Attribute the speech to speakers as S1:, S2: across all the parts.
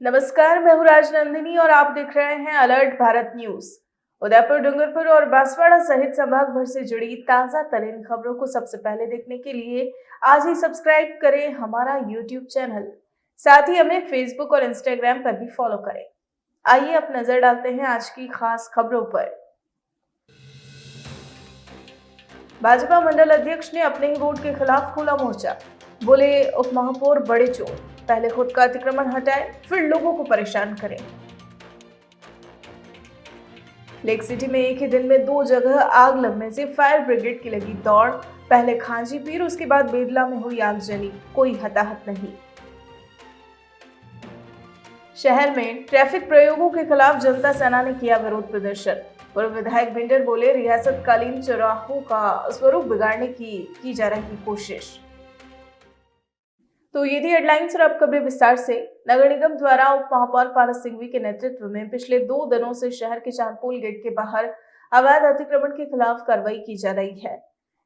S1: नमस्कार, मैं हूँ राजनंदिनी और आप देख रहे हैं अलर्ट भारत न्यूज। उदयपुर, डूंगरपुर और बांसवाड़ा सहित संभाग भर से जुड़ी ताजा तरीन खबरों को सबसे पहले देखने के लिए आज ही सब्सक्राइब करें हमारा यूट्यूब चैनल। साथ ही हमें फेसबुक और इंस्टाग्राम पर भी फॉलो करें। आइए अब नजर डालते हैं आज की खास खबरों पर। भाजपा मंडल अध्यक्ष ने अपने ही बोर्ड के खिलाफ खोला मोर्चा। बोले, उप महापौर बड़े चोर, पहले खुद का अतिक्रमण हटाए फिर लोगों को परेशान करें। लेक सिटी में एक ही दिन में 2 जगह आग लगने से फायर ब्रिगेड की लगी दौड़। पहले खांची पीर, उसके बाद बेदला में हुई आगजनी, कोई हताहत नहीं। शहर में ट्रैफिक प्रयोगों के खिलाफ जनता सेना ने किया विरोध प्रदर्शन। पूर्व विधायक भिंडर बोले, रियासतकालीन चौराहों का स्वरूप बिगाड़ने की जा रही कोशिश। तो ये थी हेडलाइंस और अब खबरें विस्तार से। नगर निगम द्वारा उप महापौर पारस सिंघवी के नेतृत्व में पिछले 2 दिनों से शहर के चांदपोल गेट के बाहर अवैध अतिक्रमण के खिलाफ कार्रवाई की जा रही है,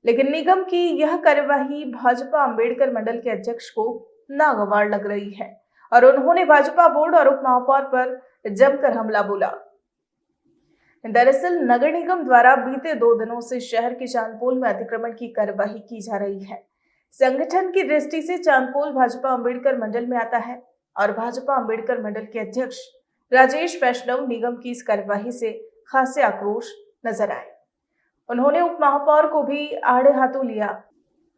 S1: लेकिन निगम की यह कार्यवाही भाजपा अम्बेडकर मंडल के अध्यक्ष को नागवार लग रही है और उन्होंने भाजपा बोर्ड और उप महापौर पर जमकर हमला बोला। दरअसल नगर निगम द्वारा बीते 2 दिनों से शहर के चांदपोल में अतिक्रमण की कार्यवाही की जा रही है। संगठन की दृष्टि से चांदपोल भाजपा अम्बेडकर मंडल में आता है और भाजपा अम्बेडकर मंडल के अध्यक्ष राजेश वैष्णव निगम की इस कार्यवाही से खासे आक्रोश नजर आए। उन्होंने उप महापौर को भी आड़े हाथों लिया।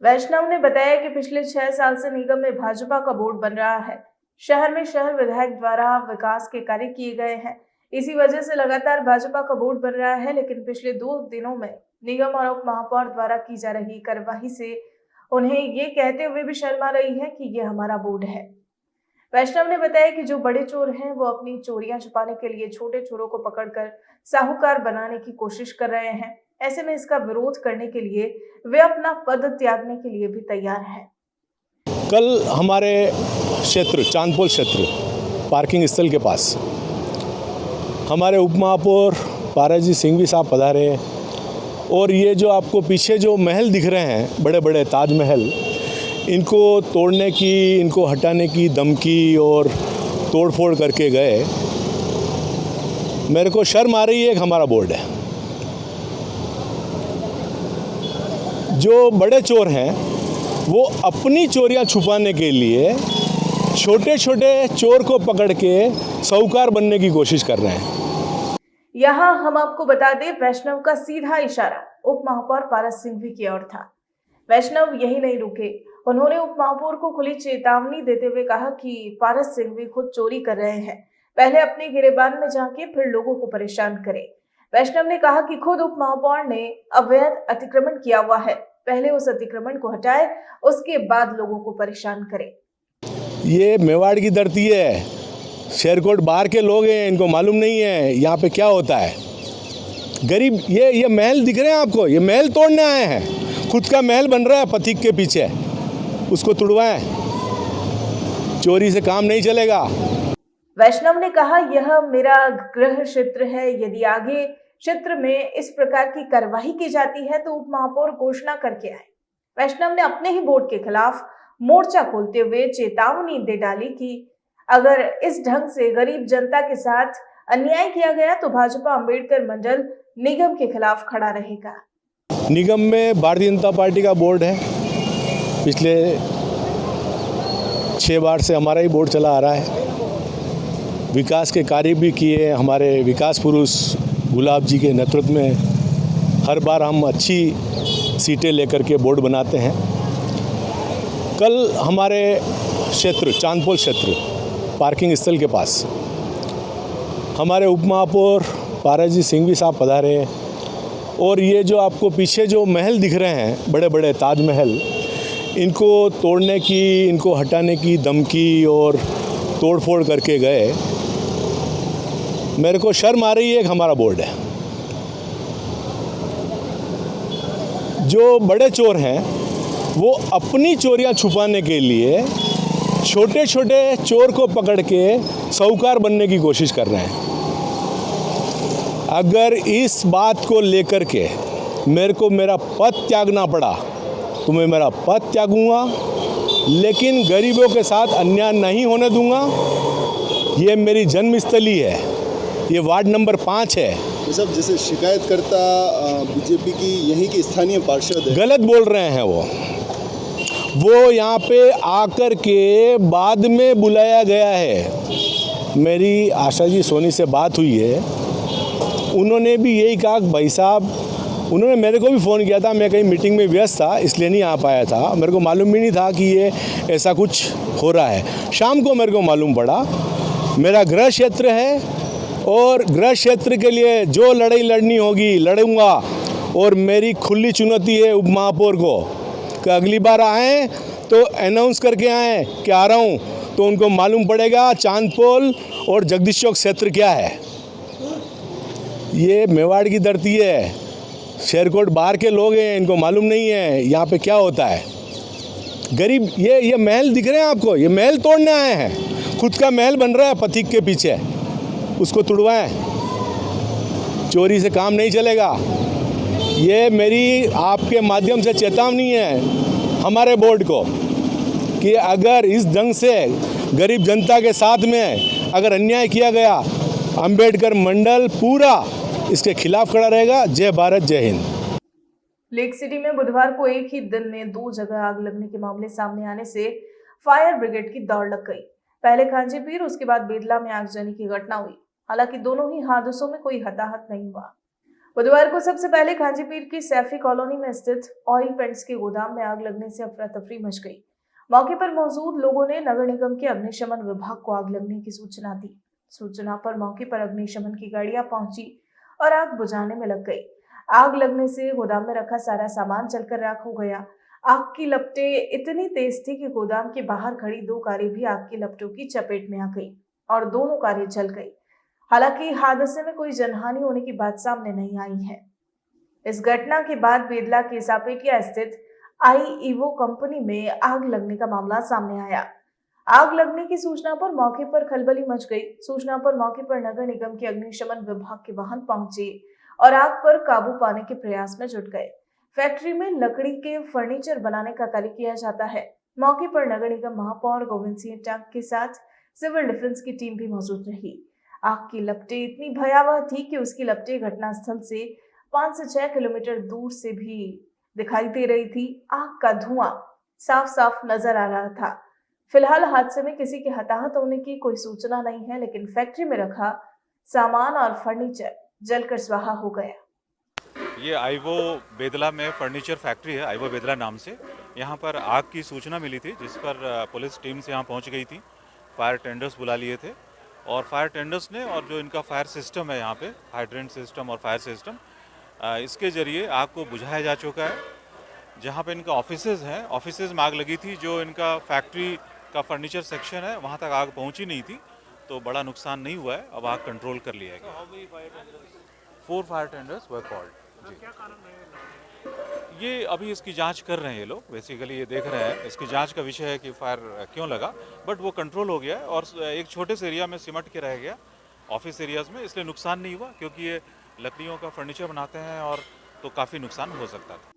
S1: वैष्णव ने बताया कि पिछले 6 साल से निगम में भाजपा का बोर्ड बन रहा है। शहर में शहर विधायक द्वारा विकास के कार्य किए गए हैं, इसी वजह से लगातार भाजपा का बोर्ड बन रहा है, लेकिन पिछले 2 दिनों में निगम और उप महापौर द्वारा की जा रही कार्यवाही से उन्हें ये कहते हुए भी शर्म आ रही है कि ये हमारा बोर्ड है। वैष्णव ने बताया कि जो बड़े चोर हैं वो अपनी चोरियां छुपाने के लिए छोटे चोरों को पकड़कर साहूकार बनाने की कोशिश कर रहे हैं। ऐसे में इसका विरोध करने के लिए वे अपना पद त्यागने के लिए भी तैयार हैं।
S2: कल हमारे क्षेत्र चांदपोल क्षेत्र पार्किंग स्थल के पास हमारे उप महापौर पारस जी सिंघवी साहब पधारे और ये जो आपको पीछे जो महल दिख रहे हैं, बड़े बड़े ताजमहल, इनको तोड़ने की, इनको हटाने की धमकी और तोड़फोड़ करके गए। मेरे को शर्म आ रही है कि हमारा बोर्ड है। जो बड़े चोर हैं वो अपनी चोरियां छुपाने के लिए छोटे छोटे चोर को पकड़ के साहूकार बनने की कोशिश कर रहे हैं।
S1: यहाँ हम आपको बता दें, वैष्णव का सीधा इशारा उप महापौर पारस सिंघवी की ओर था। वैष्णव यही नहीं रुके, उन्होंने उप महापौर को खुली चेतावनी देते हुए कहा कि पारस सिंघवी खुद चोरी कर रहे हैं, पहले अपने गिरेबान में जाके फिर लोगों को परेशान करें। वैष्णव ने कहा कि खुद उप महापौर ने अवैध अतिक्रमण किया हुआ है, पहले उस अतिक्रमण को हटाए, उसके बाद लोगों को परेशान करे।
S2: ये मेवाड़ की धरती है, शेरकोट बाहर के लोग हैं, इनको मालूम नहीं है यहाँ पे क्या होता है। गरीब ये महल दिख रहे हैं आपको, ये महल तोड़ने आए हैं। खुद का महल बन रहा है पथिक के पीछे, उसको तुड़वाएं। चोरी से काम नहीं चलेगा।
S1: वैष्णव ने कहा, यह मेरा गृह क्षेत्र है, यदि आगे क्षेत्र में इस प्रकार की कार्यवाही की जाती है तो उप महापौर घोषणा करके आए। वैष्णव ने अपने ही बोर्ड के खिलाफ मोर्चा खोलते हुए चेतावनी दे डाली कि अगर इस ढंग से गरीब जनता के साथ अन्याय किया गया तो भाजपा अम्बेडकर मंडल निगम के खिलाफ खड़ा रहेगा।
S2: निगम में भारतीय जनता पार्टी का बोर्ड है। पिछले 6 बार से हमारा ही बोर्ड चला आ रहा है। विकास के कार्य भी किए हमारे विकास पुरुष गुलाब जी के नेतृत्व में। हर बार हम अच्छी सीटें लेकर के बोर्ड बनाते हैं। कल हमारे क्षेत्र चांदपोल क्षेत्र पार्किंग स्थल के पास हमारे उप महापौर पारस जी सिंघवी साहब पधारे और ये जो आपको पीछे जो महल दिख रहे हैं, बड़े बड़े ताजमहल, इनको तोड़ने की, इनको हटाने की धमकी और तोड़फोड़ करके गए। मेरे को शर्म आ रही है कि हमारा बोर्ड है। जो बड़े चोर हैं वो अपनी चोरियां छुपाने के लिए छोटे छोटे चोर को पकड़ के साहूकार बनने की कोशिश कर रहे हैं। अगर इस बात को लेकर के मेरे को मेरा पद त्यागना पड़ा तो मैं मेरा पद त्यागूंगा, लेकिन गरीबों के साथ अन्याय नहीं होने दूंगा। ये मेरी जन्मस्थली है, ये वार्ड नंबर 5 है।
S3: ये सब जैसे शिकायतकर्ता बीजेपी की यहीं के स्थानीय पार्षद है,
S2: गलत बोल रहे हैं वो यहाँ पे आकर के बाद में बुलाया गया है। मेरी आशा जी सोनी से बात हुई है, उन्होंने भी यही कहा कि भाई साहब, उन्होंने मेरे को भी फ़ोन किया था, मैं कहीं मीटिंग में व्यस्त था इसलिए नहीं आ पाया था, मेरे को मालूम भी नहीं था कि ये ऐसा कुछ हो रहा है। शाम को मेरे को मालूम पड़ा। मेरा गृह क्षेत्र है और गृह क्षेत्र के लिए जो लड़ाई लड़नी होगी लड़ूंगा, और मेरी खुली चुनौती है उप महापौर को कि अगली बार आएँ तो अनाउंस करके आएँ कि आ रहा हूँ, तो उनको मालूम पड़ेगा चांदपोल और जगदीश चौक क्षेत्र क्या है। ये मेवाड़ की धरती है, शेरकोट बाहर के लोग हैं, इनको मालूम नहीं है यहाँ पे क्या होता है। गरीब ये महल दिख रहे हैं आपको, ये महल तोड़ने आए हैं। खुद का महल बन रहा है पथिक के पीछे, उसको तुड़वाएं। चोरी से काम नहीं चलेगा। ये मेरी आपके माध्यम से चेतावनी है हमारे बोर्ड को कि अगर इस ढंग से गरीब जनता के साथ में अगर अन्याय किया गया, अंबेडकर मंडल पूरा इसके खिलाफ खड़ा रहेगा। जय भारत, जय हिंद।
S1: लेक सिटी में बुधवार को एक ही दिन में 2 जगह आग लगने के मामले सामने आने से फायर ब्रिगेड की दौड़ लग गई। पहले खांचीपीर, उसके बाद बेदला में आगजनी की घटना हुई। हालांकि दोनों ही हादसों में कोई हताहत नहीं हुआ। बुधवार को सबसे पहले खांचीपीर की सैफी कॉलोनी में स्थित ऑयल पेंट्स के गोदाम में आग लगने से अफरा तफरी मच गई। मौके पर मौजूद लोगों ने नगर निगम के अग्निशमन विभाग को आग लगने की सूचना दी। सूचना पर मौके पर अग्निशमन की गाड़ियां पहुंची और आग बुझाने में लग गई। आग लगने से गोदाम में रखा सारा सामान जलकर राख हो गया। आग की लपटें इतनी तेज थी कि गोदाम के बाहर खड़ी 2 कारें भी आग की लपटों की चपेट में आ गई और दोनों कारें जल गई। हालांकि हादसे में कोई जनहानि होने की बात सामने नहीं आई है। इस घटना के बाद बेदला के सापेटिया स्थित आईईओ कंपनी में आग लगने का मामला सामने आया। आग लगने की सूचना पर मौके पर खलबली मच गई। सूचना पर मौके पर नगर निगम के अग्निशमन विभाग के वाहन पहुंचे और आग पर काबू पाने के प्रयास में जुट गए। फैक्ट्री में लकड़ी के फर्नीचर बनाने का कार्य किया जाता है। मौके पर नगर निगम महापौर गोविंद सिंह टांग के साथ सिविल डिफेंस की टीम भी मौजूद रही। आग की लपटें इतनी भयावह थी कि उसकी लपटें घटनास्थल से 5 से 6 किलोमीटर दूर से भी दिखाई दे रही थी। आग का धुआं साफ साफ नजर आ रहा था। फिलहाल हादसे में किसी के हताहत होने की कोई सूचना नहीं है, लेकिन फैक्ट्री में रखा सामान और फर्नीचर जलकर स्वाहा हो गया।
S4: ये आईवो बेदला में फर्नीचर फैक्ट्री है, आईवो बेदला नाम से। यहाँ पर आग की सूचना मिली थी, जिस पर पुलिस टीम से यहाँ पहुँच गई थी। फायर टेंडर्स बुला लिए थे और फायर टेंडर्स ने, और जो इनका फायर सिस्टम है यहाँ पे, हाइड्रेंट सिस्टम और फायर सिस्टम, इसके जरिए आग को बुझाया जा चुका है। जहाँ पे इनका ऑफिसेज हैं, ऑफिसेज में आग लगी थी। जो इनका फैक्ट्री का फर्नीचर सेक्शन है, वहाँ तक आग पहुँची नहीं थी, तो बड़ा नुकसान नहीं हुआ है। अब आग कंट्रोल कर लिया गया। 4 फायर टेंडर्स वर कॉल्ड। ये अभी इसकी जांच कर रहे हैं ये लोग। बेसिकली ये देख रहे हैं, इसकी जांच का विषय है कि फायर क्यों लगा, बट वो कंट्रोल हो गया है और एक छोटे से एरिया में सिमट के रह गया, ऑफिस एरियाज में, इसलिए नुकसान नहीं हुआ, क्योंकि ये लकड़ियों का फर्नीचर बनाते हैं और तो काफ़ी नुकसान हो सकता था।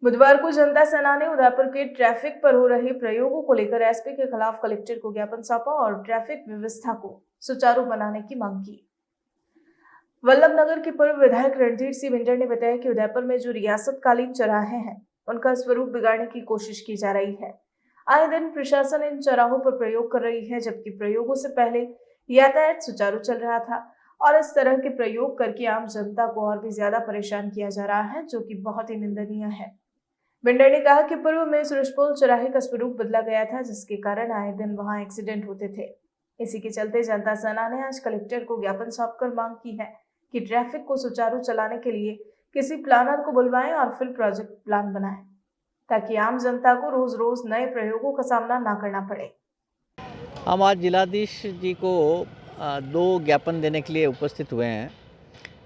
S1: बुधवार को जनता सेना ने उदयपुर के ट्रैफिक पर हो रहे प्रयोगों को लेकर एसपी के खिलाफ कलेक्टर को ज्ञापन सौंपा और ट्रैफिक व्यवस्था को सुचारू बनाने की मांग की। वल्लभनगर के पूर्व विधायक रणधीर सिंह बिंडर ने बताया कि उदयपुर में जो रियासतकालीन चौराहे हैं, उनका स्वरूप बिगाड़ने की कोशिश की जा रही है। आए दिन प्रशासन इन चौराहों पर प्रयोग कर रही है, जबकि प्रयोगों से पहले यातायात सुचारू चल रहा था और इस तरह के प्रयोग करके आम जनता को और भी ज्यादा परेशान किया जा रहा है, जो कि बहुत ही निंदनीय है। बिंडर ने कहा कि पूर्व में सुरजपोल चौराहे का स्वरूप बदला गया था, जिसके कारण आए दिन वहां एक्सीडेंट होते थे। इसी के चलते जनता सेना ने आज कलेक्टर को ज्ञापन सौंपकर मांग की है कि ट्रैफिक को सुचारू चलाने के लिए किसी प्लानर को बुलवाएं और फिर प्रोजेक्ट प्लान बनाएं, ताकि आम जनता को रोज रोज नए प्रयोगों का सामना ना करना पड़े।
S5: हम आज जिलाधीश जी को 2 ज्ञापन देने के लिए उपस्थित हुए हैं।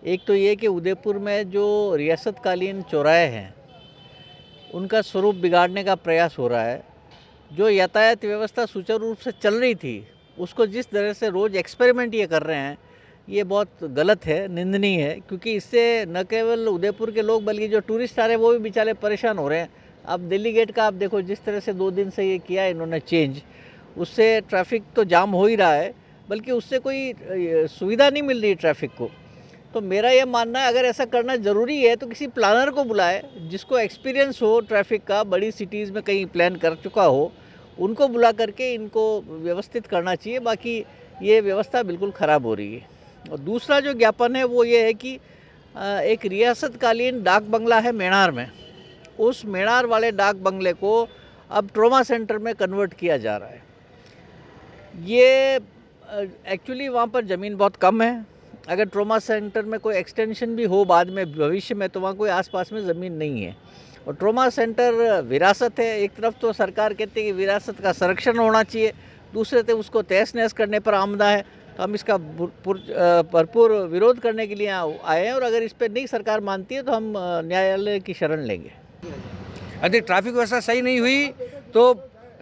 S5: एक तो ये कि उदयपुर में जो रियासतकालीन चौराहे हैं, उनका स्वरूप बिगाड़ने का प्रयास हो रहा है। जो यातायात व्यवस्था सुचारू रूप से चल रही थी, उसको जिस तरह से रोज़ एक्सपेरिमेंट ये कर रहे हैं, ये बहुत गलत है, निंदनीय है, क्योंकि इससे न केवल उदयपुर के लोग बल्कि जो टूरिस्ट आ रहे हैं वो भी बेचारे परेशान हो रहे हैं। अब दिल्ली गेट का आप देखो, जिस तरह से 2 दिन से ये किया है इन्होंने चेंज, उससे ट्रैफिक तो जाम हो ही रहा है, बल्कि उससे कोई सुविधा नहीं मिल रही ट्रैफिक को। तो मेरा ये मानना है अगर ऐसा करना ज़रूरी है तो किसी प्लानर को बुलाए जिसको एक्सपीरियंस हो ट्रैफिक का, बड़ी सिटीज़ में कहीं प्लान कर चुका हो, उनको बुला करके इनको व्यवस्थित करना चाहिए। बाकी ये व्यवस्था बिल्कुल ख़राब हो रही है। और दूसरा जो ज्ञापन है वो ये है कि एक रियासतकालीन डाक बंगला है मेणार में, उस मेणार वाले डाक बंगले को अब ट्रॉमा सेंटर में कन्वर्ट किया जा रहा है। ये एक्चुअली वहाँ पर ज़मीन बहुत कम है। अगर ट्रॉमा सेंटर में कोई एक्सटेंशन भी हो बाद में भविष्य में तो वहाँ कोई आसपास में ज़मीन नहीं है। और ट्रॉमा सेंटर विरासत है, एक तरफ तो सरकार कहती है कि विरासत का संरक्षण होना चाहिए, दूसरे तरफ उसको तहस नहस करने पर आमदा है। तो हम इसका भरपूर विरोध करने के लिए आए हैं और अगर इस पर नहीं सरकार मानती है तो हम न्यायालय की शरण लेंगे।
S6: यदि ट्रैफिक व्यवस्था सही नहीं हुई तो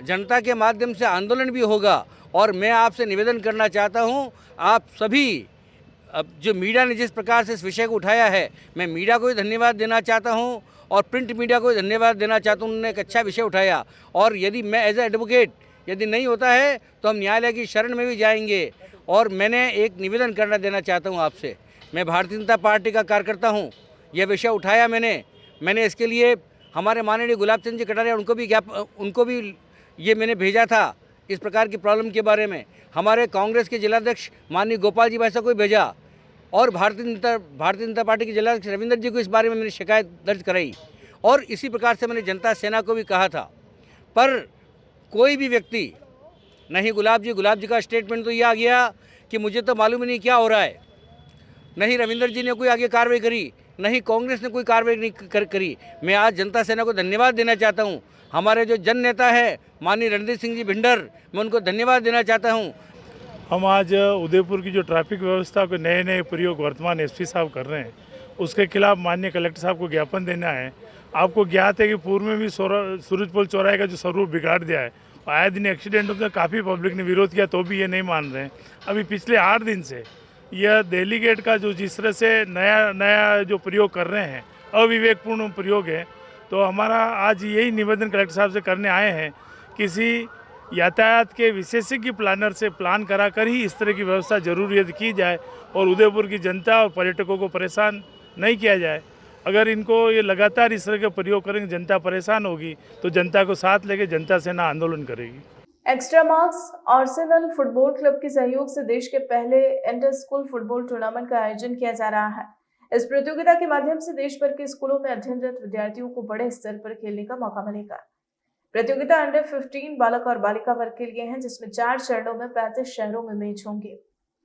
S6: जनता के माध्यम से आंदोलन भी होगा। और मैं आपसे निवेदन करना चाहता हूं, आप सभी अब जो मीडिया ने जिस प्रकार से इस विषय को उठाया है, मैं मीडिया को भी धन्यवाद देना चाहता हूं और प्रिंट मीडिया को भी धन्यवाद देना चाहता हूं। उन्होंने एक अच्छा विषय उठाया और यदि मैं एज ए एडवोकेट यदि नहीं होता है तो हम न्यायालय की शरण में भी जाएंगे। और मैंने एक निवेदन करना देना चाहता हूं आपसे, मैं भारतीय जनता पार्टी का कार्यकर्ता हूं, यह विषय उठाया मैंने इसके लिए हमारे माननीय गुलाब चंद जी कटारिया उनको भी ये मैंने भेजा था इस प्रकार की प्रॉब्लम के बारे में। हमारे कांग्रेस के जिलाध्यक्ष माननीय गोपाल जी वैसा कोई भेजा और भारतीय जनता पार्टी के जिलाध्यक्ष रविंदर जी को इस बारे में मैंने शिकायत दर्ज कराई। और इसी प्रकार से मैंने जनता सेना को भी कहा था, पर कोई भी व्यक्ति नहीं, गुलाब जी का स्टेटमेंट तो ये आ गया कि मुझे तो मालूम ही नहीं क्या हो रहा है। नहीं रविंदर जी ने कोई आगे कार्रवाई करी, नहीं कांग्रेस ने कोई कार्रवाई नहीं करी। मैं आज जनता सेना को धन्यवाद देना चाहता हूँ। हमारे जो जन नेता है माननीय रणदीप सिंह जी भिंडर, मैं उनको धन्यवाद देना चाहता हूँ।
S7: हम आज उदयपुर की जो ट्रैफिक व्यवस्था को नए प्रयोग वर्तमान एसपी साहब कर रहे हैं, उसके खिलाफ माननीय कलेक्टर साहब को ज्ञापन देना है। आपको ज्ञात है कि पूर्व में भी सूरजपोल चौराहे का जो स्वरूप बिगाड़ दिया है, आए दिन एक्सीडेंट होते हैं, काफ़ी पब्लिक ने विरोध किया तो भी ये नहीं मान रहे हैं। अभी पिछले 8 दिन से यह दिल्ली गेट का जो जिस तरह से नया जो प्रयोग कर रहे हैं, अविवेकपूर्ण प्रयोग है। तो हमारा आज यही निवेदन कलेक्टर साहब से करने आए हैं, किसी यातायात के विशेषज्ञ प्लानर से प्लान कराकर ही इस तरह की व्यवस्था जरूर की जाए और उदयपुर की जनता और पर्यटकों को परेशान नहीं किया जाए। अगर इनको ये लगातार इस तरह के प्रयोग करेंगे, जनता परेशान होगी, तो जनता को साथ लेके जनता सेना आंदोलन करेगी।
S1: Extra marks Arsenal football club के सहयोग से देश के पहले इंटर स्कूल फुटबॉल टूर्नामेंट का आयोजन किया जा रहा है। इस प्रतियोगिता के माध्यम से देश भर के स्कूलों में अध्ययनरत विद्यार्थियों को बड़े स्तर पर खेलने का मौका मिलेगा। प्रतियोगिता अंडर 15 बालक और बालिका वर्ग के लिए है, जिसमें 4 चरणों में 35 शहरों में मैच होंगे।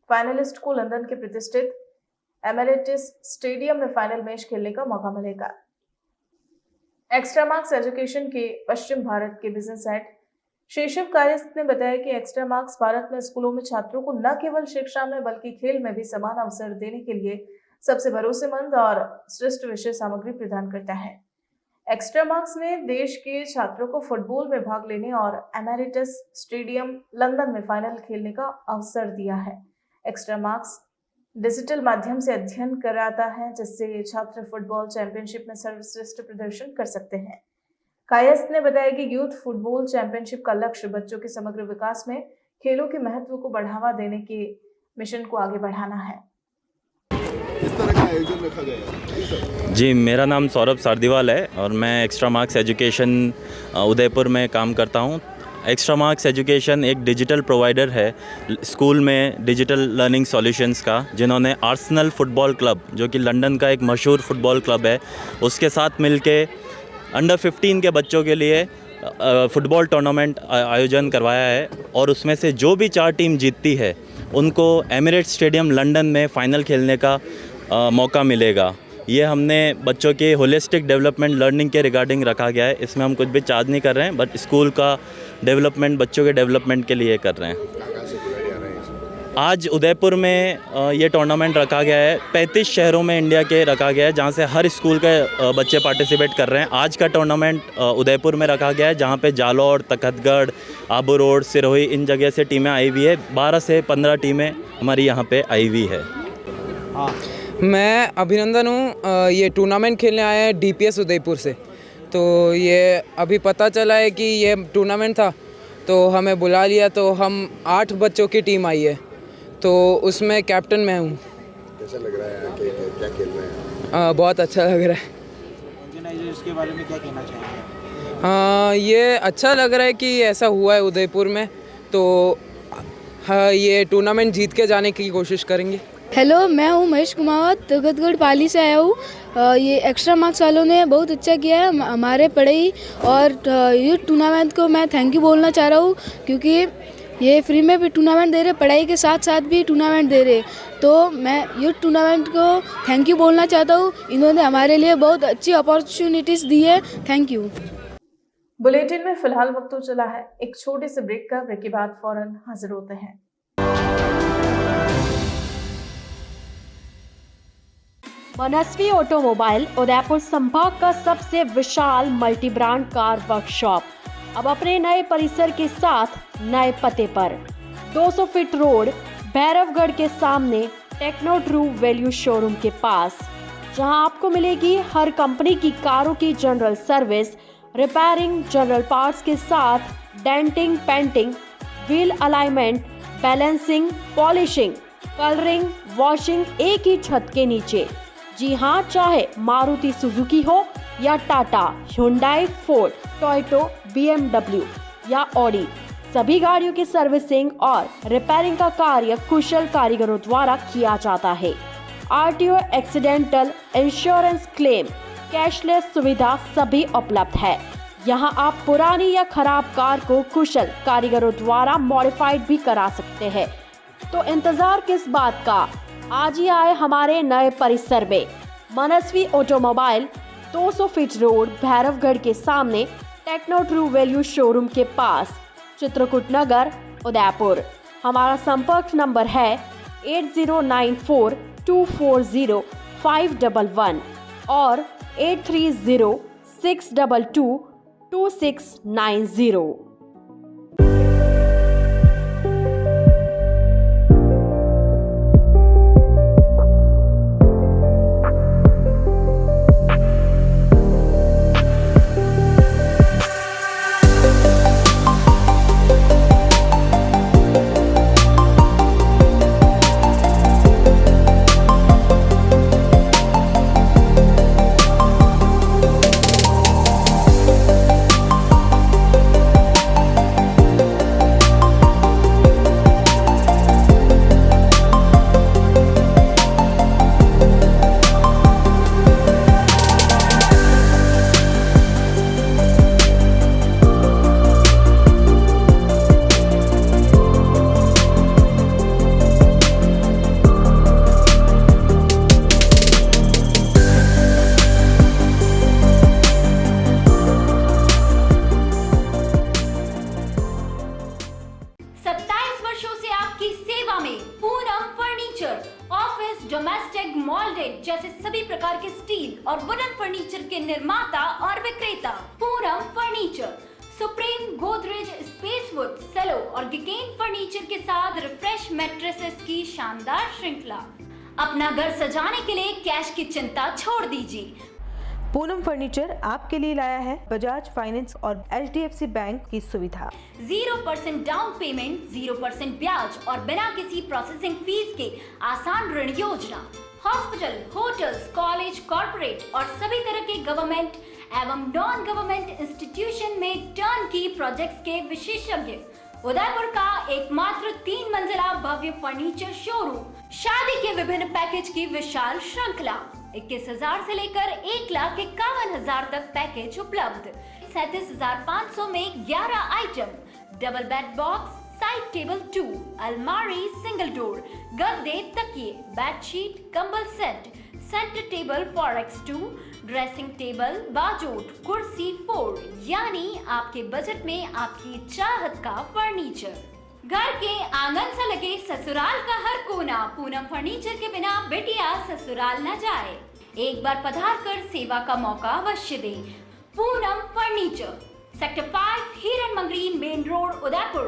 S1: फाइनलिस्ट को लंदन के प्रतिष्ठित एमेरेटिस स्टेडियम में फाइनल मैच खेलने का मौका मिलेगा। एक्स्ट्रा मार्क्स एजुकेशन के पश्चिम भारत के बिजनेस हेड शेषव कायस्थ ने बताया कि एक्स्ट्रा मार्क्स भारत में स्कूलों में छात्रों को न केवल शिक्षा में बल्कि खेल में भी समान अवसर देने के लिए सबसे भरोसेमंद और श्रेष्ठ विषय सामग्री प्रदान करता है। एक्स्ट्रा मार्क्स ने देश के छात्रों को फुटबॉल में भाग लेने और एमेरिटस स्टेडियम लंदन में फाइनल खेलने का अवसर दिया है। एक्स्ट्रा मार्क्स डिजिटल माध्यम से अध्ययन कराता है, जिससे छात्र फुटबॉल चैंपियनशिप में सर्वश्रेष्ठ प्रदर्शन कर सकते हैं। कायस्थ ने बताया कि यूथ फुटबॉल चैंपियनशिप का लक्ष्य बच्चों के समग्र विकास में खेलों के महत्व को बढ़ावा देने के मिशन को आगे बढ़ाना है।
S3: इस तरह का आयोजन रखा गया है।
S8: जी, मेरा नाम सौरभ सारदीवाल है और मैं एक्स्ट्रा मार्क्स एजुकेशन उदयपुर में काम करता हूँ। एक्स्ट्रा मार्क्स एजुकेशन एक डिजिटल प्रोवाइडर है स्कूल में डिजिटल लर्निंग सॉल्यूशंस का, जिन्होंने आर्सेनल फुटबॉल क्लब, जो कि लंदन का एक मशहूर फुटबॉल क्लब है, उसके साथ मिलके अंडर 15 के बच्चों के लिए फुटबॉल टूर्नामेंट आयोजन करवाया है। और उसमें से जो भी 4 टीम जीतती है उनको एमिरेट्स स्टेडियम लंदन में फ़ाइनल खेलने का मौका मिलेगा। ये हमने बच्चों के होलिस्टिक डेवलपमेंट लर्निंग के रिगार्डिंग रखा गया है। इसमें हम कुछ भी चार्ज नहीं कर रहे हैं, बट स्कूल का डेवलपमेंट, बच्चों के डेवलपमेंट के लिए कर रहे हैं। आज उदयपुर में ये टूर्नामेंट रखा गया है। 35 शहरों में इंडिया के रखा गया है, जहाँ से हर स्कूल के बच्चे पार्टिसिपेट कर रहे हैं। आज का टूर्नामेंट उदयपुर में रखा गया है, जहाँ पे जालौर, तखतगढ़, आबू रोड, सिरोही, इन जगह से टीमें आई हुई है। 12 से 15 टीमें हमारी यहाँ पे आई हुई है।
S9: हाँ, मैं अभिनंदन हूँ। ये टूर्नामेंट खेलने आए हैं DPS उदयपुर से। तो ये अभी पता चला है कि ये टूर्नामेंट था, तो हमें बुला लिया। तो हम 8 बच्चों की टीम आई है। तो उसमें कैप्टन मैं हूँ।
S3: कैसा लग रहा है आके क्या खेल रहे हैं?
S9: बहुत अच्छा लग रहा है।
S10: ऑर्गेनाइजर्स के बारे में क्या कहना चाहेंगे?
S9: हाँ, ये अच्छा लग रहा है कि ऐसा हुआ है उदयपुर में, तो हाँ ये टूर्नामेंट जीत के जाने की कोशिश करेंगे।
S11: हेलो, मैं हूँ महेश कुमावत, तगतगढ़ पाली से आया हूँ। ये एक्स्ट्रा मार्क्स वालों ने बहुत अच्छा किया है हमारे पढ़ाई और यूथ टूर्नामेंट को मैं थैंक यू बोलना चाह रहा हूँ, क्योंकि ये फ्री में भी टूर्नामेंट दे रहे, पढ़ाई के साथ साथ भी टूर्नामेंट दे रहे, तो मैं यूथ टूर्नामेंट को थैंक यू बोलना चाहता हूँ। इन्होंने हमारे लिए बहुत अच्छी अपॉर्चुनिटीज़ दी है, थैंक यू।
S1: बुलेटिन में फिलहाल वक्त तो चला है एक छोटे से ब्रेक का। ब्रेक के बाद फौरन हाजिर होते हैं।
S12: मनस्वी ऑटोमोबाइल उदयपुर संभाग का सबसे विशाल मल्टी ब्रांड कार वर्कशॉप अब अपने नए परिसर के साथ नए पते पर 200 फीट रोड, भैरवगढ़ के सामने टेक्नो ट्रू वैल्यू शोरूम के पास, जहां आपको मिलेगी हर कंपनी की कारों की general service, repairing, general parts के साथ denting, painting, wheel alignment, balancing, polishing, colouring, washing एक ही छत के नीचे। जी हाँ, चाहे मारुति सुजुकी हो या Tata, Hyundai, Ford, Toyota, BMW या ऑडी, सभी गाड़ियों की सर्विसिंग और रिपेयरिंग का कार्य कुशल कारीगरों द्वारा किया जाता है। RTO, accidental, insurance claim, cashless सुविधा सभी उपलब्ध है। यहाँ आप पुरानी या खराब कार को कुशल कारीगरों द्वारा मॉडिफाइड भी करा सकते हैं। तो इंतजार किस बात का, आज ही आए हमारे नए परिसर में। मनस्वी ऑटोमोबाइल, 200 फीट रोड, भैरवगढ़ के सामने टेक्नो ट्रू वैल्यू शोरूम के पास, चित्रकूट नगर, उदयपुर। हमारा संपर्क नंबर है 8094240511 और 8306222690।
S13: डोमेस्टिक, मॉल्डेड जैसे सभी प्रकार के स्टील और वुडन फर्नीचर के निर्माता और विक्रेता Poonam furniture. Supreme, Godrej, Spacewood, Cello और गिकेन फर्नीचर के साथ रिफ्रेश मैट्रेसेस की शानदार श्रृंखला। अपना घर सजाने के लिए कैश की चिंता छोड़ दीजिए।
S14: पूनम फर्नीचर आपके लिए लाया है बजाज फाइनेंस और HDFC बैंक की सुविधा।
S13: 0% डाउन पेमेंट, 0% ब्याज और बिना किसी प्रोसेसिंग फीस के आसान ऋण योजना। हॉस्पिटल, होटल्स, कॉलेज, कॉर्पोरेट और सभी तरह के गवर्नमेंट एवं नॉन गवर्नमेंट इंस्टीट्यूशन में टर्न की प्रोजेक्ट्स के विशेषज्ञ। उदयपुर का एकमात्र 3 मंजिला भव्य फर्नीचर शोरूम। शादी के विभिन्न पैकेज की विशाल श्रृंखला। 21,000 से लेकर 1,51,000 तक पैकेज उपलब्ध। 37,500 में 11 item, double bed box, side table 2, अलमारी, सिंगल डोर, गद्दे, तकिए, बेडशीट, कंबल set, centre table 4x2, dressing table, बाजोट, कुर्सी 4, यानी आपके बजट में आपकी चाहत का फर्नीचर। घर के आंगन से लगे ससुराल का हर कोना। पूनम फर्नीचर के बिना बेटिया ससुराल न जाए। एक बार पधार कर सेवा का मौका अवश्य दे। Poonam furniture, sector 5, Hiran Magri, main road, Udaipur.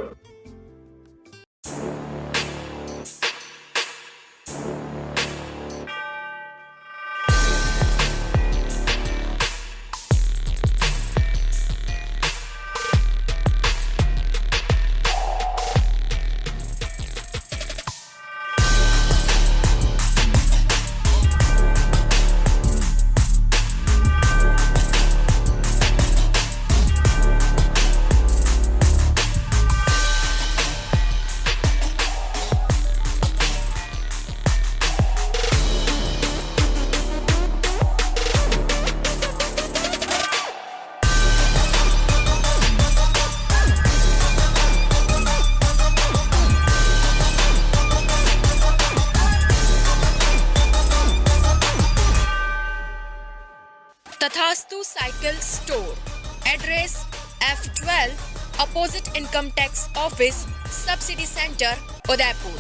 S15: Vastu cycle store, address F12 opposite income tax office, subsidy centre, Udaipur.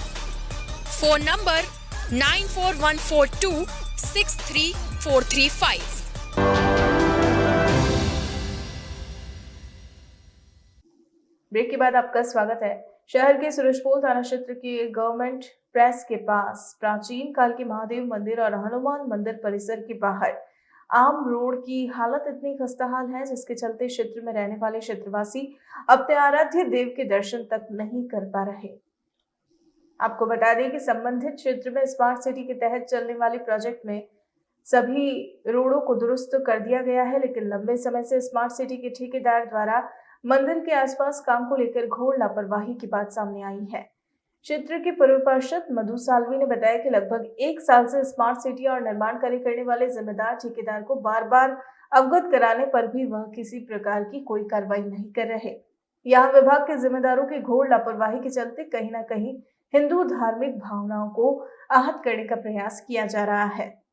S15: Phone number 9414263435।
S1: Break के बाद आपका स्वागत है। शहर के सूरजपोल थाना क्षेत्र के गवर्नमेंट प्रेस के पास प्राचीन काल के महादेव मंदिर और हनुमान मंदिर परिसर के बाहर आम रोड की हालत इतनी खस्ताहाल है जिसके चलते क्षेत्र में रहने वाले क्षेत्रवासी अपने आराध्य देव के दर्शन तक नहीं कर पा रहे। आपको बता दें कि संबंधित क्षेत्र में स्मार्ट सिटी के तहत चलने वाले प्रोजेक्ट में सभी रोडों को दुरुस्त कर दिया गया है, लेकिन लंबे समय से स्मार्ट सिटी के ठेकेदार द्वारा मंदिर के आसपास काम को लेकर घोर लापरवाही की बात सामने आई है। क्षेत्र के पूर्व पार्षद मधु सालवी ने बताया कि लगभग 1 साल से स्मार्ट सिटी और निर्माण कार्य करने वाले जिम्मेदार ठेकेदार को बार बार अवगत कराने पर भी वह किसी प्रकार की कोई कार्रवाई नहीं कर रहे। यहाँ विभाग के जिम्मेदारों की घोर लापरवाही के चलते कहीं न कहीं हिंदू धार्मिक भावनाओं को आहत करने का प्रयास किया जा रहा है।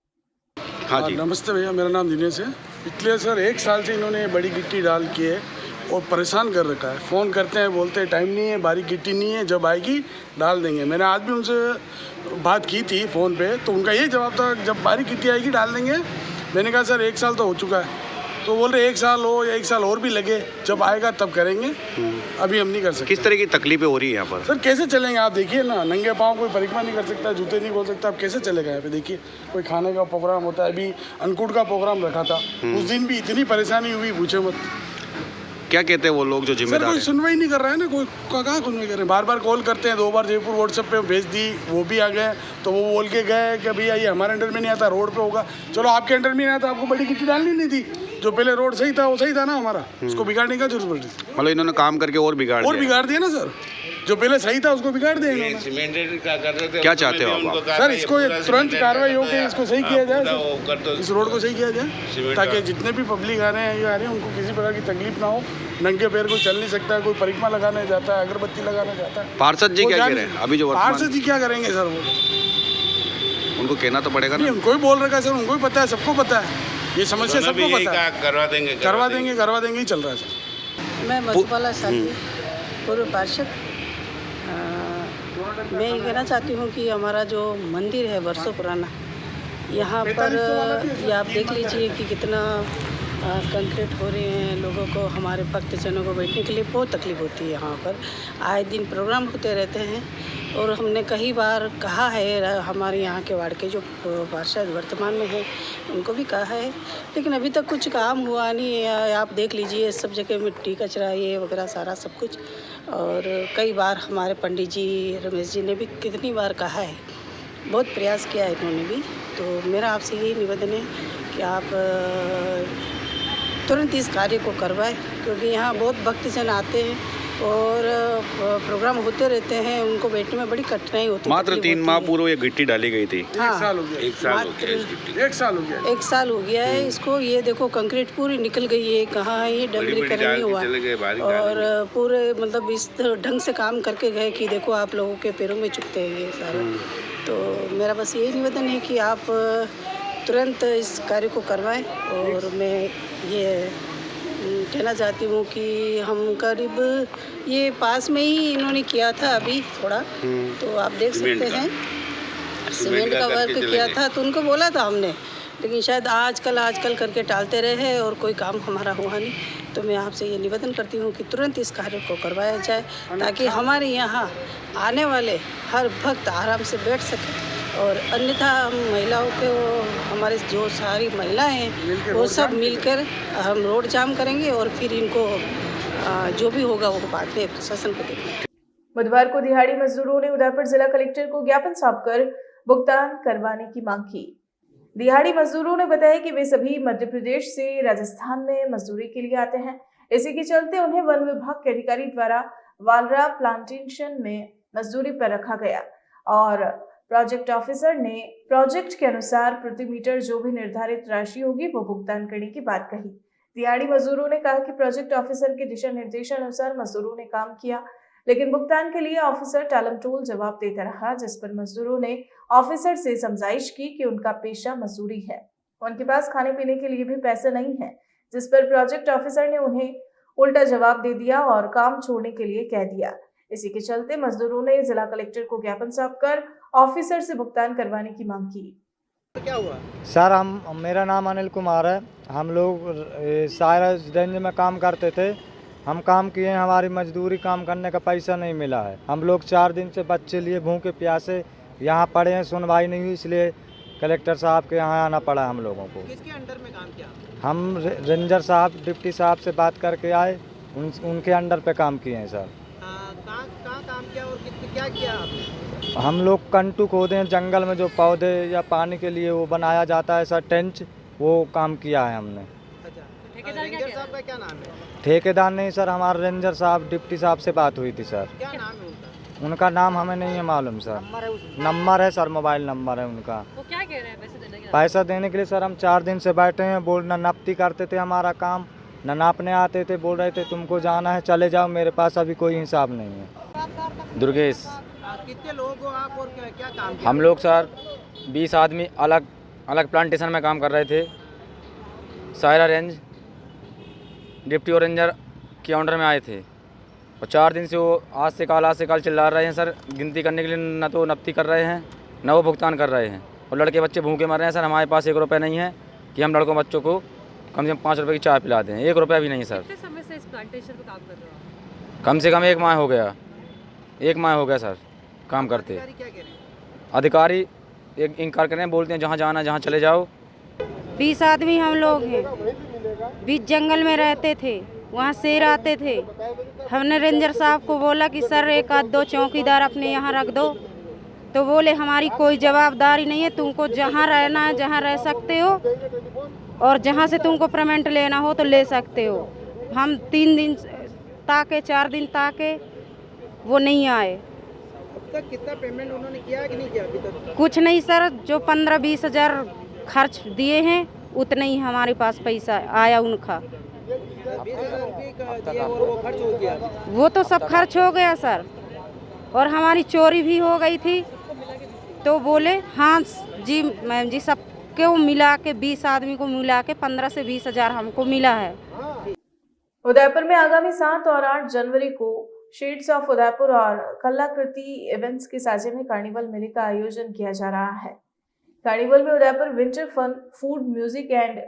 S16: हाँ जी, नमस्ते भैया, मेरा नाम दिनेश है। पिछले सर 1 साल से इन्होंने बड़ी गिट्टी डाल के और परेशान कर रखा है। फ़ोन करते हैं, बोलते हैं टाइम नहीं है, बारीक गिट्टी नहीं है, जब आएगी डाल देंगे। मैंने आज भी उनसे बात की थी फ़ोन पे, तो उनका ये जवाब था जब बारीक गिट्टी आएगी डाल देंगे। मैंने कहा सर 1 साल तो हो चुका है, तो बोल रहे 1 साल हो या 1 साल और भी लगे, जब आएगा तब करेंगे, अभी हम नहीं कर सकते।
S17: किस तरह की तकलीफें हो रही है यहाँ पर?
S16: सर कैसे चलेंगे आप देखिए ना, नंगे पाँव कोई परिक्रमा नहीं कर सकता, जूते नहीं खोल सकता, आप कैसे चलेगा यहाँ पे? देखिए कोई खाने का प्रोग्राम होता है, अभी अन्नकूट का प्रोग्राम रखा था, उस दिन भी इतनी परेशानी हुई पूछे मत।
S17: क्या कहते हैं वो लोग जो जिम्मेदार
S16: हैं? कोई सुनवाई नहीं कर रहा है ना, कोई कहाँ सुनवाई कर रहे हैं। बार बार कॉल करते हैं, 2 बार जयपुर व्हाट्सएप पे भेज दी, वो भी आ गए, तो वो बोल के गए कि भैया ये हमारे अंडर में नहीं आता, रोड पे होगा। चलो आपके अंडर में नहीं आता, आपको बड़ी गिट्टी डालनी नहीं थी, जो पहले रोड सही था वो सही था ना हमारा, उसको बिगाड़ने का जरूरत पड़ी।
S17: मतलब इन्होंने काम करके और बिगाड़
S16: दिया ना सर, जो पहले सही था उसको बिगाड़ दिया इन्होंने।
S17: क्या चाहते हो आप?
S16: सर इसको तुरंत कार्रवाई होकर इसको सही किया जाए, इस रोड को सही किया जाए, ताकि जितने भी पब्लिक आ रहे हैं ये आ रहे हैं उनको किसी प्रकार की तकलीफ ना हो। नंगे पैर कोई चल नहीं सकता, कोई परिक्रमा लगाने जाता है, अगरबत्ती लगाने जाता है।
S17: पार्षद जी क्या कह रहे हैं अभी जो?
S16: पार्षद जी क्या करेंगे सर, वो
S17: उनको कहना तो पड़ेगा ना।
S16: उनको ही बोल रखा है सर, उनको ही पता है, सबको पता है ये समस्या, सबको पता है। करवा देंगे ही चल रहा है सर।
S18: मैं मधुबाला साली, पूर्व पार्षद। मैं ये कहना चाहती हूँ कि हमारा जो मंदिर है वर्षों पुराना, यहाँ पर ये आप देख लीजिए कि कितना कंक्रीट हो रहे हैं। लोगों को, हमारे भक्तजनों को बैठने के लिए बहुत तकलीफ होती है। यहाँ पर आए दिन प्रोग्राम होते रहते हैं और हमने कई बार कहा है, हमारे यहाँ के वार्ड के जो पार्षद वर्तमान में हैं उनको भी कहा है, लेकिन अभी तक कुछ काम हुआ नहीं है। आप देख लीजिए सब जगह मिट्टी कचरा ये वगैरह सारा सब कुछ। और कई बार हमारे पंडित जी रमेश जी ने भी कितनी बार कहा है, बहुत प्रयास किया है इन्होंने भी। तो मेरा आपसे यही निवेदन है कि आप तुरंत इस कार्य को करवाएं, क्योंकि यहाँ बहुत भक्तजन आते हैं और प्रोग्राम होते रहते हैं, उनको बैठने में बड़ी कठिनाई होती है।
S17: मात्र 3 माह पूर्व ये गिट्टी डाली गई थी।
S18: हाँ,
S16: 1 साल हो गया।
S18: 1 साल हो गया है इसको। ये देखो कंक्रीट पूरी निकल गई है, कहाँ है ये डंगरी करा नहीं हुआ, और पूरे मतलब इस ढंग से काम करके गए कि देखो आप लोगों के पैरों में चुभते हैं ये सारा। तो मेरा बस यही निवेदन है कि आप तुरंत इस कार्य को करवाएं। और मैं ये कहना चाहती हूँ कि हम करीब ये पास में ही इन्होंने किया था अभी थोड़ा, तो आप देख सकते हैं सीमेंट का वर्क किया था, तो उनको बोला था हमने, लेकिन शायद आजकल करके टालते रहे और कोई काम हमारा हुआ नहीं। तो मैं आपसे ये निवेदन करती हूँ कि तुरंत इस कार्य को करवाया जाए, ताकि हमारे यहाँ आने वाले हर भक्त आराम से बैठ सके। और अन्यथा हम महिलाओं को, हमारे जो सारी महिलाएं हैं वो सब मिलकर हम रोड जाम करेंगे और फिर इनको जो भी होगा वो बाद में प्रशासन को देंगे।
S1: बुधवार को दिहाड़ी मजदूरों ने उदयपुर जिला कलेक्टर को ज्ञापन सौंपकर भुगतान करवाने की मांग की। दिहाड़ी मजदूरों ने बताया कि वे सभी मध्य प्रदेश से राजस्थान में मजदूरी के लिए आते हैं। इसी के चलते उन्हें वन विभाग के अधिकारी द्वारा वालरा प्लांटेशन में मजदूरी पर रखा गया और प्रोजेक्ट ऑफिसर ने प्रोजेक्ट के अनुसार प्रति मीटर जो भी निर्धारित राशि होगी वो भुगतान करने की बात कही। दिहाड़ी मजदूरों ने कहा कि प्रोजेक्ट ऑफिसर के दिशा निर्देशानुसार मजदूरों ने काम किया, लेकिन भुगतान के लिए ऑफिसर टालमटोल जवाब देता रहा, जिस पर मजदूरों ने ऑफिसर से समझाइश की कि उनका पेशा मजदूरी है, उनके पास खाने पीने के लिए भी पैसे नहीं है, जिस पर प्रोजेक्ट ऑफिसर ने उन्हें उल्टा जवाब दे दिया और काम छोड़ने के लिए कह दिया। इसी के चलते मजदूरों ने जिला कलेक्टर को ज्ञापन सौंपकर ऑफिसर से भुगतान करवाने की मांग की।
S10: क्या हुआ
S19: सर? मेरा नाम अनिल कुमार है। हम लोग सायरा रेंज में काम करते थे। हम काम किए, हमारी मजदूरी काम करने का पैसा नहीं मिला है। हम लोग 4 दिन से बच्चे लिए भूखे प्यासे यहाँ पड़े हैं, सुनवाई नहीं हुई, इसलिए कलेक्टर साहब के यहाँ आना पड़ा हम लोगों को।
S10: किसके अंडर में काम किया?
S19: हम रेंजर साहब डिप्टी साहब से बात करके आए, उनके अंडर पे काम किए हैं सर।
S10: कहाँ काम किया और क्या किया आपने?
S19: हम लोग कंटू खोदे हैं जंगल में, जो पौधे या पानी के लिए वो बनाया जाता है सर टेंच, वो काम किया है हमने।
S10: रेंजर साहब का क्या नाम है?
S19: ठेकेदार नहीं सर, हमारे रेंजर साहब डिप्टी साहब से बात हुई थी सर।
S10: क्या नाम है उनका?
S19: उनका नाम हमें नहीं है मालूम सर। नंबर है सर, मोबाइल नंबर है उनका।
S20: वो क्या कह रहे हैं
S19: पैसा देने के लिए सर? हम 4 दिन से बैठे हैं, बोल न नपती करते थे हमारा काम, न नापने आते थे, बोल रहे थे तुमको जाना है चले जाओ, मेरे पास अभी कोई हिसाब नहीं है।
S10: दुर्गेश। कितने लोग हो आप और क्या काम किया?
S21: हम लोग सर 20 आदमी अलग अलग प्लांटेशन में काम कर रहे थे। सायरा रेंज डिप्टी और रेंजर के अंडर में आए थे और 4 दिन से वो आज से काल चिल्ला रहे हैं सर। गिनती करने के लिए न तो नपती कर रहे हैं, न वो भुगतान कर रहे हैं, और लड़के बच्चे भूखे मर रहे हैं सर। हमारे पास 1 रुपये नहीं है कि हम लड़कों बच्चों को कम से कम 5 रुपये की चाय पिला दें। 1 रुपया भी नहीं सर।
S20: कितने समय से इस प्लांटेशन पे काम कर रहे हो?
S21: कम से कम 1 माह हो गया, 1 माह हो गया सर काम करते। अधिकारी एक इनकार कर रहे हैं, बोलते हैं जहाँ जाना जहाँ चले जाओ।
S22: 20 आदमी हम लोग हैं, बीच जंगल में रहते थे, वहाँ शेर आते थे। हमने रेंजर साहब को बोला कि सर 1 आध 2 चौकीदार अपने यहाँ रख दो, तो बोले हमारी कोई जवाबदारी नहीं है, तुमको जहाँ रहना है जहाँ रह सकते हो, और जहाँ से तुमको पेमेंट लेना हो तो ले सकते हो। हम 3 दिन ताके, 4 दिन ताके, वो नहीं आए।
S10: अब तक कितना पेमेंट उन्होंने किया कि नहीं किया अभी तक?
S22: कुछ नहीं सर, जो 15-20 हज़ार खर्च दिए हैं उतना ही हमारे पास पैसा आया उनका।
S10: 20,000 रुपये का दिया और वो खर्च हो गया?
S22: वो तो सब खर्च हो गया सर, और हमारी चोरी भी हो गई थी। तो बोले हाँ जी मैम जी, सबको मिला के 20 आदमी को मिला के 15 से 20 हज़ार हमको मिला है।
S1: उदयपुर में आगामी 7 और 8 जनवरी को शेड्स ऑफ उदयपुर और कलाकृति इवेंट्स के साझे में कार्निवल मेले का आयोजन किया जा रहा है। कार्निवल में Udaipur winter fun, food, music and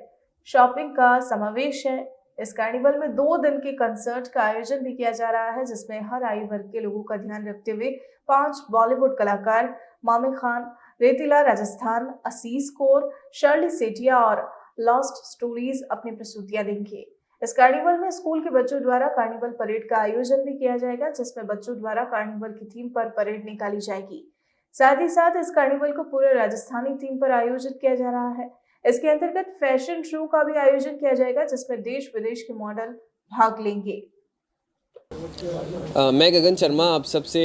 S1: shopping का समावेश है। इस कार्निवल में 2 दिन के कंसर्ट का आयोजन भी किया जा रहा है, जिसमें हर आयु वर्ग के लोगों का ध्यान रखते हुए 5 बॉलीवुड कलाकार मामे खान, रेतीला राजस्थान, असीस कौर, शर्ली सेठिया और लॉस्ट स्टोरीज अपनी प्रस्तुतियां देंगे। इस कार्निवल में स्कूल के बच्चों द्वारा कार्निवल परेड का आयोजन भी किया जाएगा, जिसमें बच्चों द्वारा कार्निवल की थीम पर परेड निकाली जाएगी। साथ ही साथ इस कार्निवल को पूरे राजस्थानी थीम पर आयोजित किया जा रहा है। इसके अंतर्गत फैशन शो का भी आयोजन किया जाएगा, जिसमें देश विदेश के मॉडल भाग लेंगे।
S23: मैं गगन शर्मा आप सबसे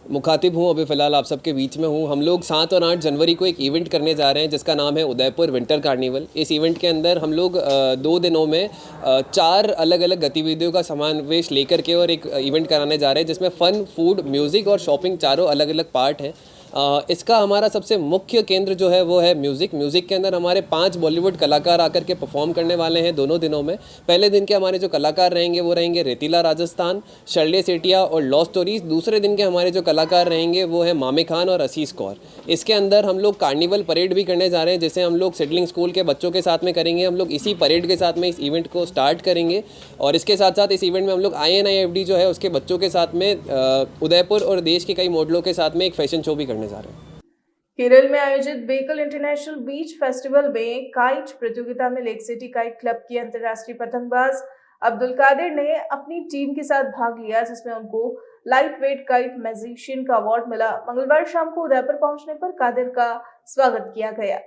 S23: मुखातिब हूँ, अभी फ़िलहाल आप सबके बीच में हूँ। हम लोग 7 और 8 जनवरी को एक इवेंट करने जा रहे हैं जिसका नाम है उदयपुर विंटर कार्निवल। इस इवेंट के अंदर हम लोग 2 दिनों में 4 अलग अलग गतिविधियों का समावेश लेकर के और एक इवेंट कराने जा रहे हैं, जिसमें फ़न, फूड, म्यूज़िक और शॉपिंग चारों अलग अलग पार्ट हैं। इसका हमारा सबसे मुख्य केंद्र जो है वो है म्यूज़िक। म्यूज़िक के अंदर हमारे 5 बॉलीवुड कलाकार आकर के परफॉर्म करने वाले हैं दोनों दिनों में। पहले दिन के हमारे जो कलाकार रहेंगे वो रहेंगे रेतीला राजस्थान, शर्ली सेठिया और लॉस्ट स्टोरीज। दूसरे दिन के हमारे जो कलाकार रहेंगे वो है मामे खान और असीस कौर। इसके अंदर हम लोग कार्निवल परेड भी करने जा रहे हैं, जिसे हम लोग सिडलिंग स्कूल के बच्चों के साथ में करेंगे। हम लोग इसी परेड के साथ में इस इवेंट को स्टार्ट करेंगे, और इसके साथ साथ इस इवेंट में हम लोग INIFD जो है उसके बच्चों के साथ में उदयपुर और देश के कई मॉडलों के साथ में एक फैशन शो भी करने जा रहे हैं।
S1: केरल में आयोजित बेकल इंटरनेशनल बीच फेस्टिवल में काइट प्रतियोगिता में लेक सिटी काइट क्लब की अंतर्राष्ट्रीय पतंगबाज अब्दुल कादिर ने अपनी टीम के साथ भाग लिया, जिसमें उनको लाइट वेट काइट मैजिशियन का अवार्ड मिला। मंगलवार शाम को उदयपुर पहुंचने पर कादिर का स्वागत किया गया।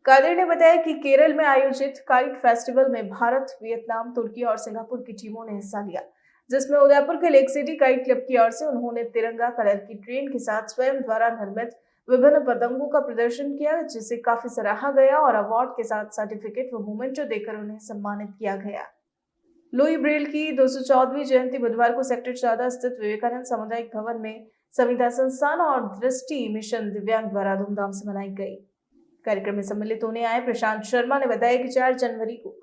S1: कादिर ने बताया कि केरल में आयोजित काइट फेस्टिवल में भारत, वियतनाम, तुर्की और सिंगापुर की टीमों ने हिस्सा लिया, जिसमें उदयपुर के लेक सिटी काइट क्लब की ओर से उन्होंने तिरंगा कलर की ट्रेन के साथ स्वयं द्वारा निर्मित विभिन्न पतंगों का प्रदर्शन किया, जिसे काफी सराहा गया और अवार्ड के साथ सर्टिफिकेट व मोमेंटो देकर उन्हें सम्मानित किया गया। लुई ब्रेल की 214वीं जयंती बुधवार को सेक्टर 14 स्थित विवेकानंद सामुदायिक भवन में संविदा संस्थान और दृष्टि मिशन दिव्यांग द्वारा धूमधाम से मनाई गई। कार्यक्रम में सम्मिलित होने आए प्रशांत शर्मा ने बताया कि 4 जनवरी को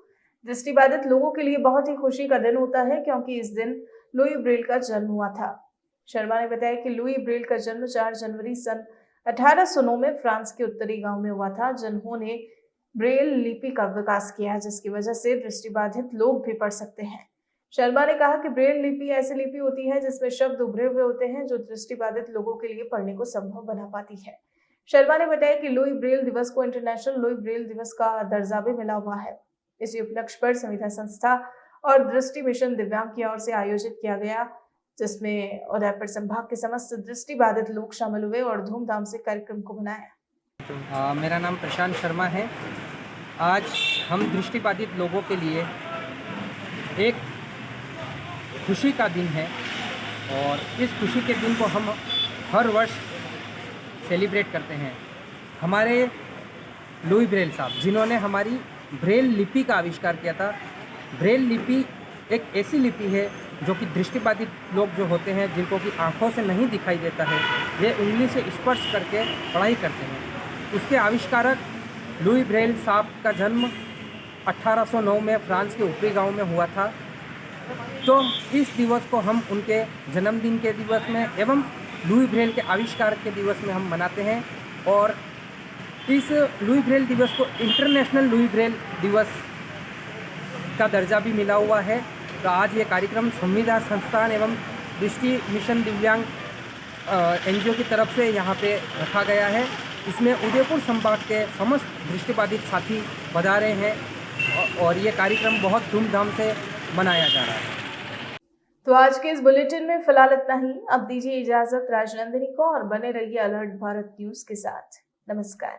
S1: दृष्टिबाधित लोगों के लिए बहुत ही खुशी का दिन होता है, क्योंकि इस दिन लुई ब्रेल का जन्म हुआ था। शर्मा ने बताया कि लुई ब्रेल का जन्म 4 जनवरी सन 1809 में फ्रांस के उत्तरी गांव में हुआ था, जिन्होंने ब्रेल लिपि का विकास किया, जिसकी वजह से दृष्टिबाधित लोग भी पढ़ सकते हैं। शर्मा ने कहा कि ब्रेल लिपि ऐसी लिपि होती है जिसमें शब्द उभरे हुए होते हैं, जो दृष्टिबाधित लोगों के लिए पढ़ने को संभव बना पाती है। शर्मा ने बताया कि लुई ब्रेल दिवस को इंटरनेशनल लुई ब्रेल दिवस का दर्जा भी मिला हुआ है। इसी उपलक्ष्य पर संविधा संस्था और दृष्टि मिशन दिव्यांग की ओर से आयोजित किया गया, जिसमें उदयपुर संभाग के समस्त दृष्टिबाधित लोग शामिल हुए और धूमधाम से कार्यक्रम को मनाया।
S2: मेरा नाम प्रशांत शर्मा है। आज हम दृष्टिबाधित लोगों के लिए एक खुशी का दिन है और इस खुशी के दिन को हम हर वर्ष सेलिब्रेट करते हैं। हमारे लुई ब्रेल साहब, जिन्होंने हमारी ब्रेल लिपि का आविष्कार किया था। ब्रेल लिपि एक ऐसी लिपि है जो कि दृष्टिबाधित लोग जो होते हैं, जिनको कि आँखों से नहीं दिखाई देता है, वे उंगली से स्पर्श करके पढ़ाई करते हैं। उसके आविष्कारक लुई ब्रेल साहब का जन्म 1809 में फ्रांस के ऊपरी गांव में हुआ था। तो इस दिवस को हम उनके जन्मदिन के दिवस में एवं लुई ब्रेल के आविष्कार के दिवस में हम मनाते हैं और इस लुई ब्रेल दिवस को इंटरनेशनल लुई ब्रेल दिवस का दर्जा भी मिला हुआ है। तो आज ये कार्यक्रम संविधा संस्थान एवं दृष्टि मिशन दिव्यांग NGO की तरफ से यहाँ पे रखा गया है। इसमें उदयपुर संभाग के समस्त दृष्टिबाधित साथी पधारे हैं और ये कार्यक्रम बहुत धूमधाम से मनाया जा रहा है।
S1: तो आज के इस बुलेटिन में फिलहाल इतना ही। अब दीजिए इजाजत राजनंदिनी को और बने रहिए अलर्ट भारत न्यूज के साथ। नमस्कार।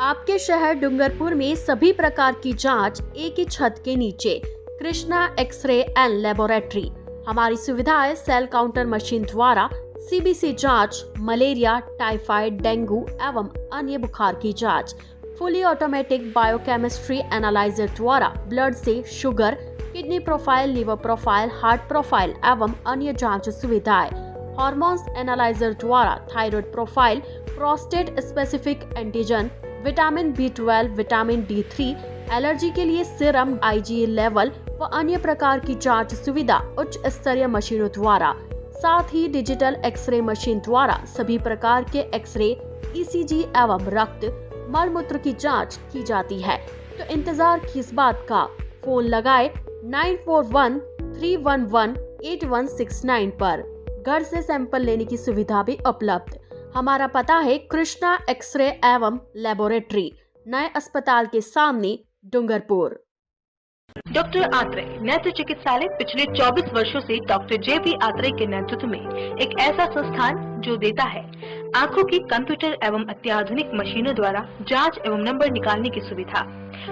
S12: आपके शहर डूंगरपुर में सभी प्रकार की जांच एक ही छत के नीचे। Krishna X-ray and laboratory. हमारी सुविधाएं सेल काउंटर मशीन द्वारा CBC जांच, मलेरिया, टाइफाइड, डेंगू एवं अन्य बुखार की जांच। फुली ऑटोमेटिक बायोकेमिस्ट्री एनालाइजर द्वारा ब्लड से sugar, kidney profile, liver profile, heart profile एवं अन्य जांच सुविधाएं। हार्मोन्स एनालाइजर द्वारा thyroid profile, prostate specific antigen, vitamin B12, vitamin D3, allergy के लिए सीरम, IgE लेवल व अन्य प्रकार की जांच सुविधा उच्च स्तरीय मशीनों द्वारा। साथ ही डिजिटल एक्सरे मशीन द्वारा सभी प्रकार के एक्सरे, ECG एवं रक्त, मल मूत्र की जांच की जाती है। तो इंतजार किस बात का, फोन लगाए 9413118169 पर। घर से सैंपल लेने की सुविधा भी उपलब्ध। हमारा पता है कृष्णा एक्सरे एवं लेबोरेटरी, नए अस्पताल के सामने, डूंगरपुर।
S14: डॉक्टर आत्रेय नेत्र चिकित्सालय पिछले 24 वर्षों से डॉक्टर JP आत्रेय के नेतृत्व में एक ऐसा संस्थान जो देता है आंखों की कंप्यूटर एवं अत्याधुनिक मशीनों द्वारा जांच एवं नंबर निकालने की सुविधा।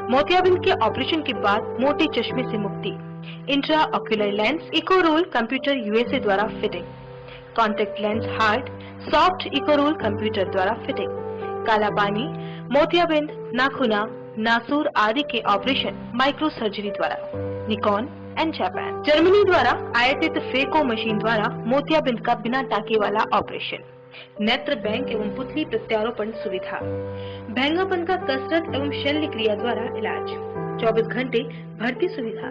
S14: मोतियाबिंद के ऑपरेशन के बाद मोटे चश्मे से मुक्ति। Intra ocular lens eco roll computer USA द्वारा फिटिंग। Contact lens hard soft eco roll computer द्वारा फिटिंग। काला पानी, मोतियाबिंद, नाखूना, नासूर आदि के ऑपरेशन माइक्रो सर्जरी द्वारा। Nikon and Japan. जर्मनी द्वारा आयातित फेको मशीन द्वारा मोतियाबिंद का बिना टाके वाला ऑपरेशन। नेत्र बैंक एवं पुतली प्रत्यारोपण सुविधा। भैंगापन का कसरत एवं शल्य क्रिया द्वारा इलाज। 24 घंटे भर्ती सुविधा।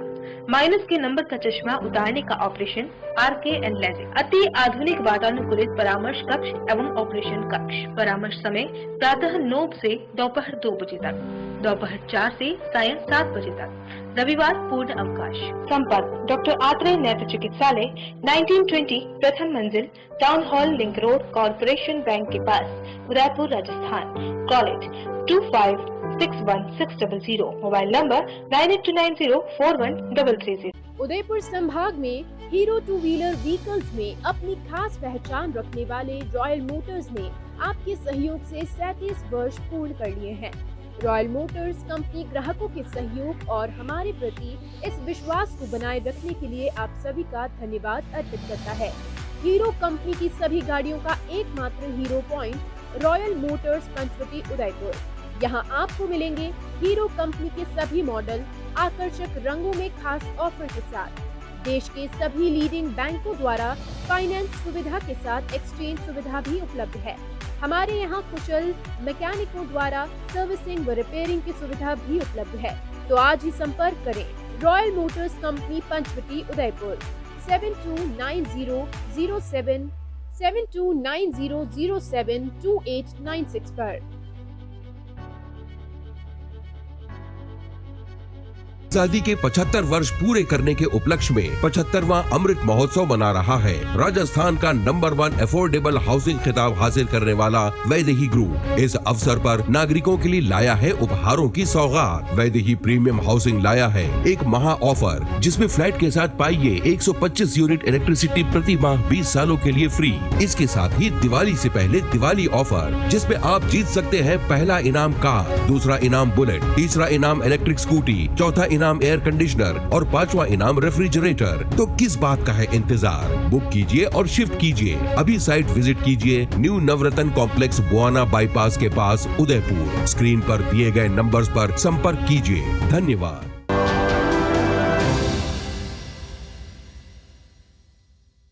S14: माइनस के नंबर का चश्मा उतारने का ऑपरेशन RK एंड लेजिक। अति आधुनिक वातानुकूलित परामर्श कक्ष एवं ऑपरेशन कक्ष। परामर्श समय प्रातः 9 से दोपहर 2 बजे तक, दोपहर 4 से सायं 7 बजे तक, रविवार पूर्ण अवकाश। संपर्क डॉक्टर आत्रेय नेत्र चिकित्सालय 1920 प्रथम मंजिल, town hall, link road, corporation bank के पास, Udaipur, Rajasthan. College 25616000। Mobile number 9829041330।
S12: Udaipur संभाग में हीरो 2 व्हीलर व्हीकल्स में अपनी खास पहचान रखने वाले रॉयल मोटर्स ने आपके सहयोग से 37 वर्ष पूर्ण कर लिए हैं। रॉयल मोटर्स कंपनी ग्राहकों के सहयोग और हमारे प्रति इस विश्वास को बनाए रखने के लिए आप सभी का धन्यवाद अर्पित करता है। हीरो कंपनी की सभी गाड़ियों का एकमात्र Hero point royal motors Panchwati Udaipur. यहाँ आपको मिलेंगे हीरो कंपनी के सभी मॉडल आकर्षक रंगों में खास ऑफर के साथ। देश के सभी लीडिंग बैंकों द्वारा फाइनेंस सुविधा के साथ एक्सचेंज सुविधा भी उपलब्ध है। हमारे यहाँ कुशल मैकेनिकों द्वारा सर्विसिंग व रिपेयरिंग की सुविधा भी उपलब्ध है। तो आज ही संपर्क करें royal motors company Panchwati Udaipur 7290072896 पर।
S4: आजादी के 75 वर्ष पूरे करने के उपलक्ष्य में 75वां अमृत महोत्सव मना रहा है। राजस्थान का नंबर 1 अफोर्डेबल हाउसिंग खिताब हासिल करने वाला वैदेही ग्रुप इस अवसर पर नागरिकों के लिए लाया है उपहारों की सौगात। वैदेही प्रीमियम हाउसिंग लाया है एक महा ऑफर, जिसमें फ्लैट के साथ पाइए 125 यूनिट इलेक्ट्रिसिटी प्रति माह 20 सालों के लिए फ्री। इसके साथ ही दिवाली से पहले दिवाली ऑफर, जिसमें आप जीत सकते हैं पहला इनाम कार, दूसरा इनाम बुलेट, तीसरा इनाम इलेक्ट्रिक स्कूटी, चौथा इनाम एयर कंडीशनर और 5वां इनाम रेफ्रिजरेटर। तो किस बात का है इंतजार? बुक कीजिए और शिफ्ट कीजिए। अभी साइट विजिट कीजिए न्यू नवरत्न कॉम्प्लेक्स बुआना बाईपास के पास उदयपुर। स्क्रीन पर दिए गए नंबर्स पर संपर्क कीजिए। धन्यवाद।